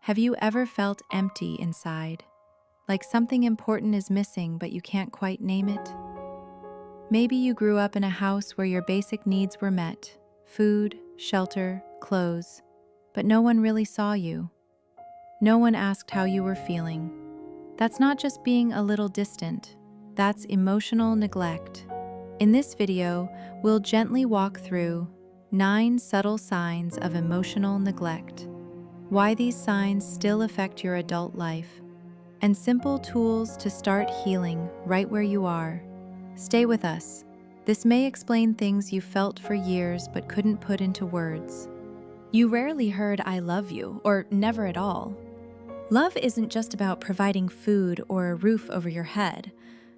Have you ever felt empty inside? Like something important is missing but you can't quite name it? Maybe you grew up in a house where your basic needs were met: food, shelter, clothes, but no one really saw you. No one asked how you were feeling. That's not just being a little distant, that's emotional neglect. In this video, we'll gently walk through 9 subtle signs of emotional neglect, why these signs still affect your adult life, and simple tools to start healing right where you are. Stay with us. This may explain things you felt for years but couldn't put into words. You rarely heard "I love you," or never at all. Love isn't just about providing food or a roof over your head.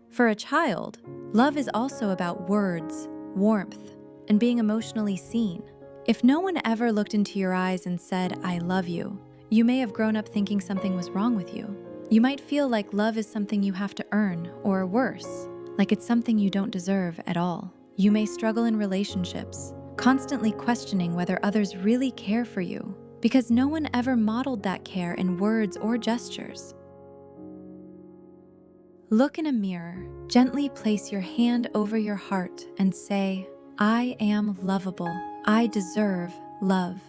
For a child, love is also about words, warmth, and being emotionally seen. If no one ever looked into your eyes and said, "I love you," you may have grown up thinking something was wrong with you. You might feel like love is something you have to earn, or worse, like it's something you don't deserve at all. You may struggle in relationships, constantly questioning whether others really care for you, because no one ever modeled that care in words or gestures. Look in a mirror, gently place your hand over your heart and say, "I am lovable. I deserve love."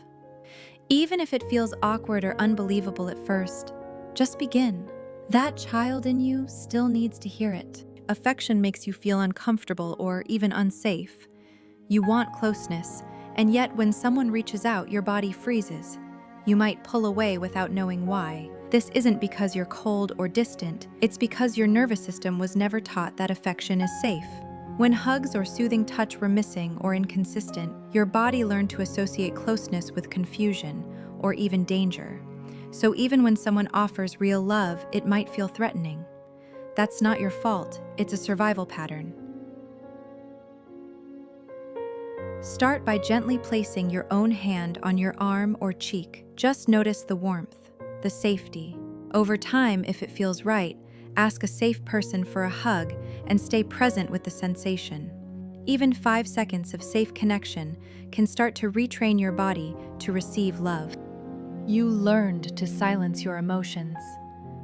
Even if it feels awkward or unbelievable at first, just begin. That child in you still needs to hear it. Affection makes you feel uncomfortable or even unsafe. You want closeness, and yet when someone reaches out, your body freezes. You might pull away without knowing why. This isn't because you're cold or distant, it's because your nervous system was never taught that affection is safe. When hugs or soothing touch were missing or inconsistent, your body learned to associate closeness with confusion or even danger. So even when someone offers real love, it might feel threatening. That's not your fault, it's a survival pattern. Start by gently placing your own hand on your arm or cheek. Just notice the warmth, the safety. Over time, if it feels right, ask a safe person for a hug and stay present with the sensation. Even 5 seconds of safe connection can start to retrain your body to receive love. You learned to silence your emotions.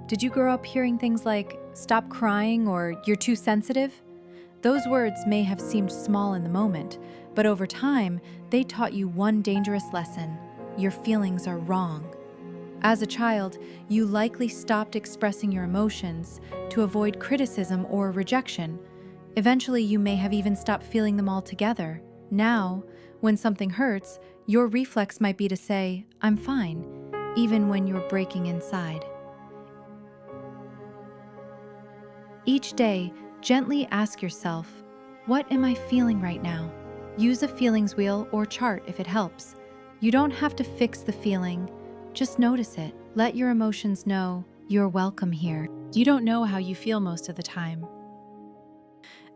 Did you grow up hearing things like, "Stop crying," or "You're too sensitive"? Those words may have seemed small in the moment, but over time, they taught you one dangerous lesson: your feelings are wrong. As a child, you likely stopped expressing your emotions to avoid criticism or rejection. Eventually, you may have even stopped feeling them altogether. Now, when something hurts, your reflex might be to say, "I'm fine," even when you're breaking inside. Each day, gently ask yourself, "What am I feeling right now?" Use a feelings wheel or chart if it helps. You don't have to fix the feeling, just notice it. Let your emotions know you're welcome here. You don't know how you feel most of the time.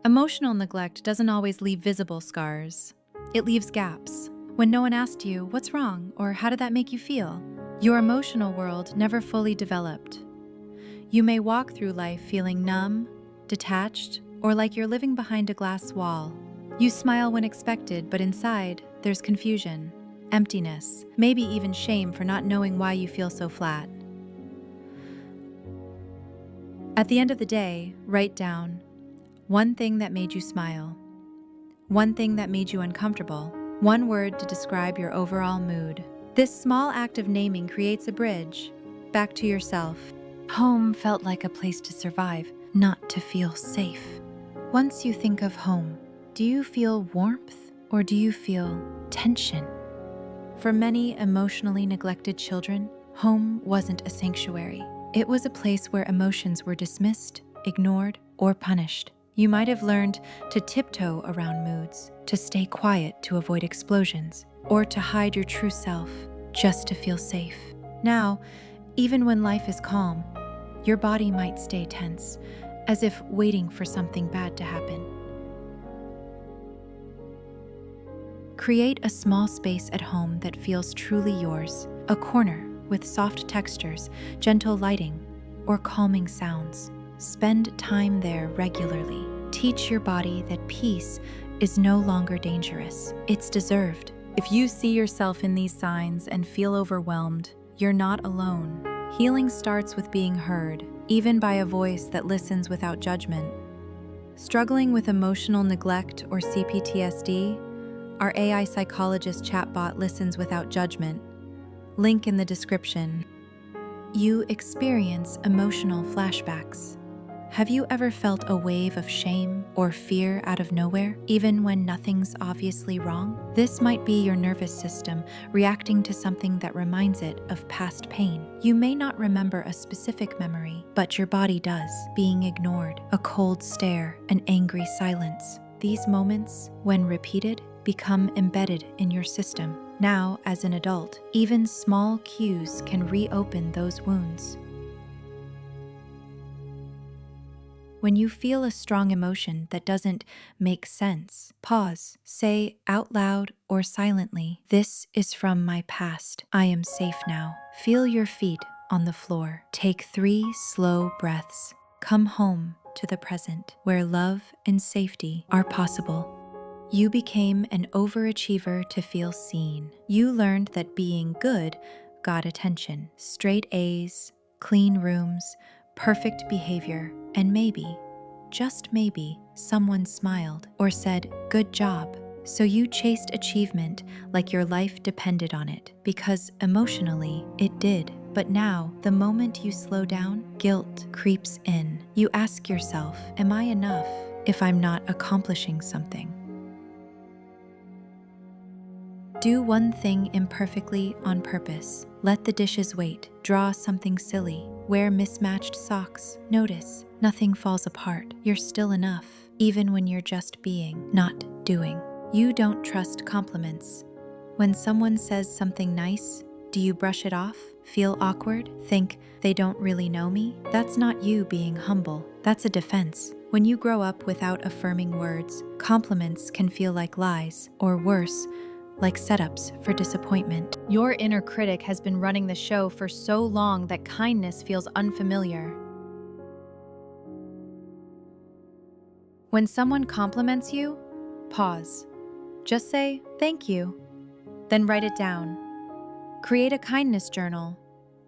Emotional neglect doesn't always leave visible scars. It leaves gaps. When no one asked you, "What's wrong?" or "How did that make you feel?" your emotional world never fully developed. You may walk through life feeling numb, detached, or like you're living behind a glass wall. You smile when expected, but inside, there's confusion, emptiness, maybe even shame for not knowing why you feel so flat. At the end of the day, write down one thing that made you smile, one thing that made you uncomfortable, one word to describe your overall mood. This small act of naming creates a bridge back to yourself. Home felt like a place to survive, not to feel safe. Once you think of home, do you feel warmth or do you feel tension? For many emotionally neglected children, home wasn't a sanctuary. It was a place where emotions were dismissed, ignored, or punished. You might have learned to tiptoe around moods, to stay quiet to avoid explosions, or to hide your true self just to feel safe. Now, even when life is calm, your body might stay tense, as if waiting for something bad to happen. Create a small space at home that feels truly yours, a corner with soft textures, gentle lighting, or calming sounds. Spend time there regularly. Teach your body that peace is no longer dangerous. It's deserved. If you see yourself in these signs and feel overwhelmed, You're not alone. Healing starts with being heard, even by a voice that listens without judgment. Struggling with emotional neglect or CPTSD? Our AI psychologist chatbot listens without judgment. Link in the description. You experience emotional flashbacks. Have you ever felt a wave of shame or fear out of nowhere, even when nothing's obviously wrong? This might be your nervous system reacting to something that reminds it of past pain. You may not remember a specific memory, but your body does. Being ignored, a cold stare, an angry silence. These moments, when repeated, become embedded in your system. Now, as an adult, even small cues can reopen those wounds. When you feel a strong emotion that doesn't make sense, pause, say out loud or silently, "This is from my past. I am safe now." Feel your feet on the floor. Take 3 slow breaths. Come home to the present, where love and safety are possible. You became an overachiever to feel seen. You learned that being good got attention. Straight A's, clean rooms, perfect behavior, and maybe, just maybe, someone smiled or said, "Good job." So you chased achievement like your life depended on it, because emotionally it did. But now, the moment you slow down, guilt creeps in. You ask yourself, am I enough if I'm not accomplishing something? Do one thing imperfectly on purpose. Let the dishes wait. Draw something silly. Wear mismatched socks. Notice nothing falls apart. You're still enough, even when you're just being, not doing. You don't trust compliments. When someone says something nice, do you brush it off? Feel awkward? Think they don't really know me? That's not you being humble. That's a defense. When you grow up without affirming words, compliments can feel like lies, or worse, like setups for disappointment. Your inner critic has been running the show for so long that kindness feels unfamiliar. When someone compliments you, pause. Just say, "Thank you." Then write it down. Create a kindness journal.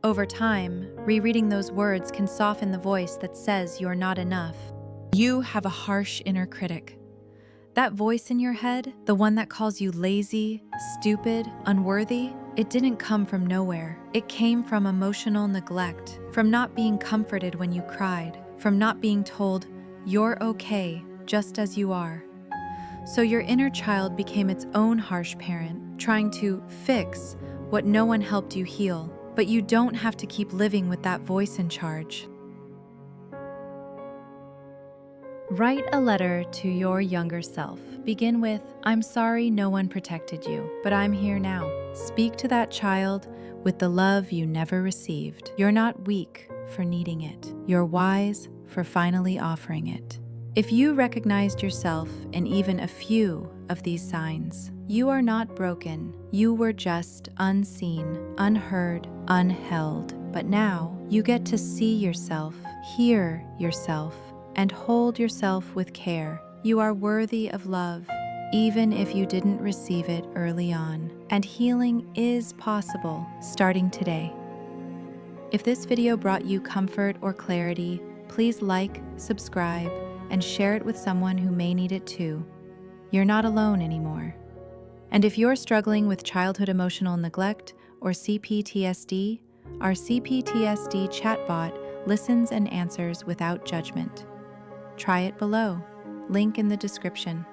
Over time, rereading those words can soften the voice that says you're not enough. You have a harsh inner critic. That voice in your head, the one that calls you lazy, stupid, unworthy, it didn't come from nowhere. It came from emotional neglect, from not being comforted when you cried, from not being told, "You're okay, just as you are." So your inner child became its own harsh parent, trying to fix what no one helped you heal. But you don't have to keep living with that voice in charge. Write a letter to your younger self. Begin with, "I'm sorry no one protected you, but I'm here now." Speak to that child with the love you never received. You're not weak for needing it. You're wise for finally offering it. If you recognized yourself in even a few of these signs, you are not broken. You were just unseen, unheard, unheld. But now you get to see yourself, hear yourself, and hold yourself with care. You are worthy of love, even if you didn't receive it early on. And healing is possible starting today. If this video brought you comfort or clarity, please like, subscribe, and share it with someone who may need it too. You're not alone anymore. And if you're struggling with childhood emotional neglect or CPTSD, our CPTSD chatbot listens and answers without judgment. Try it below. Link in the description.